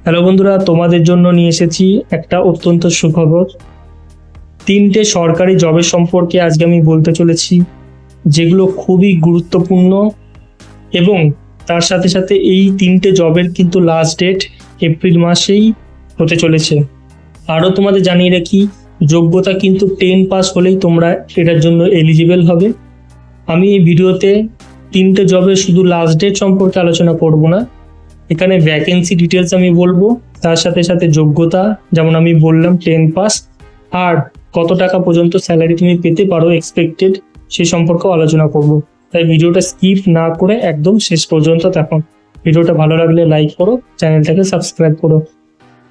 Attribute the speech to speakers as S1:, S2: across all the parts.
S1: Hello বন্ধুরা, তোমাদের জন্য নিয়ে এসেছি একটা অত্যন্ত সুখবর। 3টে সরকারি জবের সম্পর্কে আজকে আমি বলতে চলেছি, যেগুলো খুবই গুরুত্বপূর্ণ এবং তার সাথে সাথে এই 3টে জবের কিন্তু লাস্ট ডেট এপ্রিল মাসেই হতে চলেছে। আরও তোমাদের জানিয়ে রাখি, যোগ্যতা কিন্তু 10 পাস হলেই তোমরা এটার জন্য এলিজিবল হবে। আমি এই ভিডিওতে 3টে জবের শুধু লাস্ট ডেট সম্পর্কে আলোচনা করব না, এখানে ভ্যাকেন্সি ডিটেলস আমি বলবো, তার সাথে সাথে যোগ্যতা যেমন আমি বললাম 10 পাস, আর কত টাকা পর্যন্ত স্যালারি তুমি পেতে পারো এক্সপেক্টেড, সে সম্পর্কেও আলোচনা করব। তাই ভিডিওটা স্কিপ না করে একদম শেষ পর্যন্ত দেখো। ভিডিওটা ভালো লাগলে লাইক করো, চ্যানেলটাকে সাবস্ক্রাইব করো।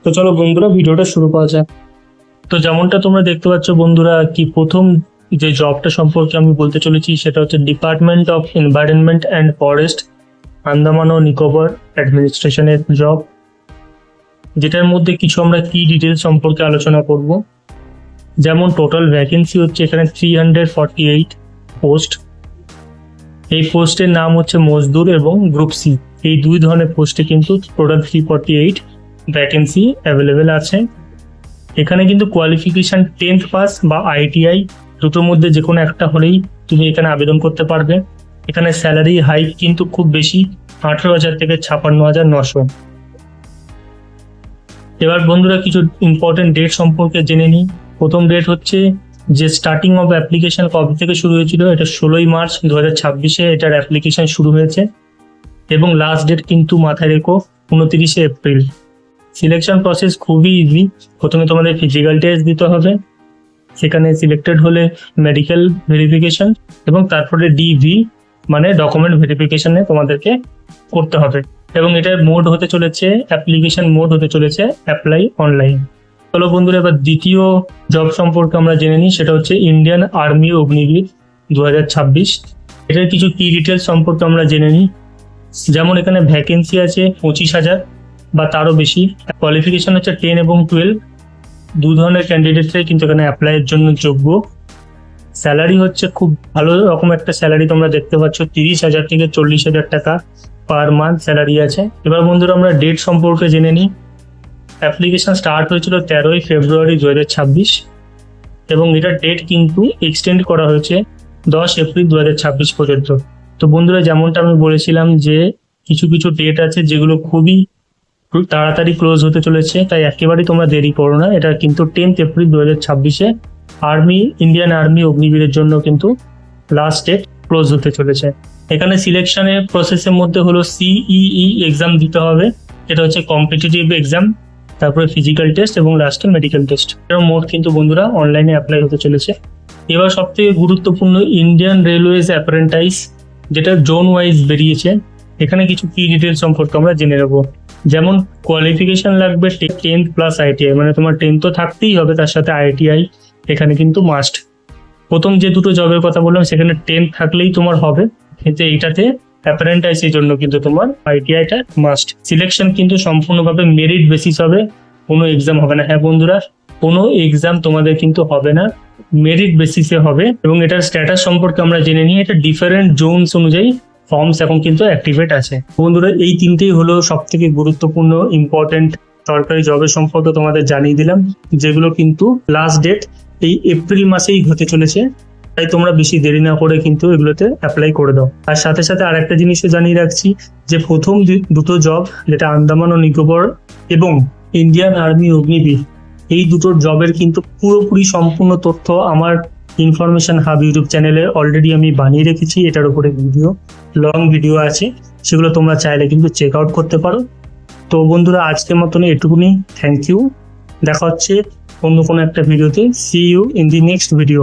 S1: তো চলো বন্ধুরা, ভিডিওটা শুরু করা যাক। তো যেমনটা তোমরা দেখতে পাচ্ছ বন্ধুরা, কি প্রথম যে জবটা সম্পর্কে আমি বলতে চলেছি সেটা হচ্ছে department of environment and forest, Andaman ও নিকোবর অ্যাডমিনিস্ট্রেশনের জব, যেটার মধ্যে কিছু আমরা কি ডিটেলস সম্পর্কে আলোচনা করব। যেমন টোটাল ভ্যাকেন্সি হচ্ছে এখানে 348 পোস্ট। এই পোস্টের নাম হচ্ছে মজদুর এবং গ্রুপ সি, এই দুই ধরনের পোস্টে কিন্তু টোটাল 348 ভ্যাকেন্সি অ্যাভেলেবেল আছে। এখানে কিন্তু কোয়ালিফিকেশান 10th পাস বা ITI দুটোর মধ্যে যে কোনো একটা হলেই তুমি এখানে আবেদন করতে পারবে। এখানে স্যালারি হাইক কিন্তু খুব বেশি, 18,000 থেকে 56,900। এবার বন্ধুরা কিছু ইম্পর্টেন্ট ডেট সম্পর্কে জেনে নিই। প্রথম ডেট হচ্ছে যে স্টার্টিং অফ অ্যাপ্লিকেশন কবে থেকে শুরু হয়েছিল, এটা 16ই মার্চ 2026-এ এটার অ্যাপ্লিকেশন শুরু হয়েছে এবং লাস্ট ডেট কিন্তু মাথায় রেখো 29শে এপ্রিল। সিলেকশন প্রসেস খুবই ইজি। প্রথমে তোমাদের ফিজিক্যাল টেস্ট দিতে হবে, সেখানে সিলেক্টেড হলে মেডিকেল ভেরিফিকেশন এবং তারপরে DV মানে ডকুমেন্ট ভেরিফিকেশনে তোমাদেরকে করতে হবে। এবং এটার মোড হতে চলেছে, অ্যাপ্লিকেশন মোড হতে চলেছে অ্যাপ্লাই অনলাইন। চলো বন্ধুরা, এবার দ্বিতীয় জব সম্পর্কে আমরা জেনে নিই, সেটা হচ্ছে ইন্ডিয়ান আর্মি অগ্নিবীর 2026। এটার কিছু কি ডিটেলস সম্পর্কে আমরা জেনে নিই। যেমন এখানে ভ্যাকেন্সি আছে 25,000 বা তারও বেশি। কোয়ালিফিকেশন হচ্ছে 10 এবং 12, দু ধরনের ক্যান্ডিডেটরাই কিন্তু এখানে অ্যাপ্লাইয়ের জন্য যোগ্য। স্যালারি হচ্ছে খুব ভালো রকম একটা স্যালারি, তোমরা দেখতে পাচ্ছ 30,000 থেকে 40,000 টাকা পার মান্থ স্যালারি আছে। এবার বন্ধুরা আমরা ডেট সম্পর্কে জেনে নিই। অ্যাপ্লিকেশন স্টার্ট হয়েছিল 13ই ফেব্রুয়ারি 2026 এবং এটার ডেট কিন্তু এক্সটেন্ড করা হয়েছে 10 এপ্রিল 2026 পর্যন্ত। তো বন্ধুরা, যেমনটা আমি বলেছিলাম যে কিছু কিছু ডেট আছে যেগুলো খুবই তাড়াতাড়ি ক্লোজ হতে চলেছে, তাই একেবারেই তোমরা দেরি করো না। এটা কিন্তু 10 এপ্রিল 2026-এ ইন্ডিয়ান আর্মি অগ্নিবীরের জন্য কিন্তু লাস্ট ডেট ক্লোজ হতে চলেছে। এখানে সিলেকশনের প্রসেসের মধ্যে হলো CEE এক্সাম দিতে হবে, এটা হচ্ছে কম্পিটিটিভ এক্সাম, তারপরে ফিজিক্যাল টেস্ট এবং লাস্টে মেডিকেল টেস্ট। এর মোড কিন্তু বন্ধুরা অনলাইনে অ্যাপ্লাই হতে চলেছে। এবার সবথেকে গুরুত্বপূর্ণ ইন্ডিয়ান রেলওয়েজ অ্যাপ্রেন্টাইজ, যেটা জোন ওয়াইজ বেরিয়েছে। এখানে কিছু কি ডিটেলস সম্পর্কে আমরা জেনে নেবো। যেমন কোয়ালিফিকেশন লাগবে 10th প্লাস ITI, মানে তোমার 10 তো থাকতেই হবে, তার সাথে ITI এখানে কিন্তু মাস্ট। প্রথম যে দুটো জবের কথা বললাম সেখানে 10 থাকলেই তোমার হবে, কিন্তু এইটাতে অ্যাপারেন্টাইজের জন্য কিন্তু তোমার ITI-টা মাস্ট। সিলেকশন কিন্তু সম্পূর্ণভাবে মেরিট বেসিস হবে, কোনো এক্সাম হবে না। হ্যাঁ বন্ধুরা, কোনো এক্সাম তোমাদের কিন্তু হবে না, মেরিট বেসিসে হবে। এবং এটার স্ট্যাটাস সম্পর্কে আমরা জেনে নিই। এটা ডিফারেন্ট জোনস অনুযায়ী ফর্মস এখন কিন্তু অ্যাক্টিভেট আছে। বন্ধুরা, এই তিনটেই হলো সব থেকে গুরুত্বপূর্ণ ইম্পর্টেন্ট সরকারি জবের সম্পর্কে তোমাদের জানিয়ে দিলাম, যেগুলো কিন্তু লাস্ট ডেট এই এপ্রিল মাসেই হতে চলেছে। তাই তোমরা বেশি দেরি না করে কিন্তু এগুলোতে অ্যাপ্লাই করে দাও। আর সাথে সাথে আরেকটা জিনিসও জানিয়ে রাখছি, যে প্রথম দুটো জব, যেটা আন্দামান ও নিকোবর এবং ইন্ডিয়ান আর্মি অগ্নিবীর, এই দুটোর জবের কিন্তু পুরোপুরি সম্পূর্ণ তথ্য আমার ইনফরমেশন হাব ইউটিউব চ্যানেলে অলরেডি আমি বানিয়ে রেখেছি। এটার উপরে লং ভিডিও আছে, সেগুলো তোমরা চাইলে কিন্তু চেক আউট করতে পারো। তো বন্ধুরা, আজকের মতন এটুকুনি। Thank you. দেখা হচ্ছে অন্য কোনো একটা ভিডিওতে। See you in the next video.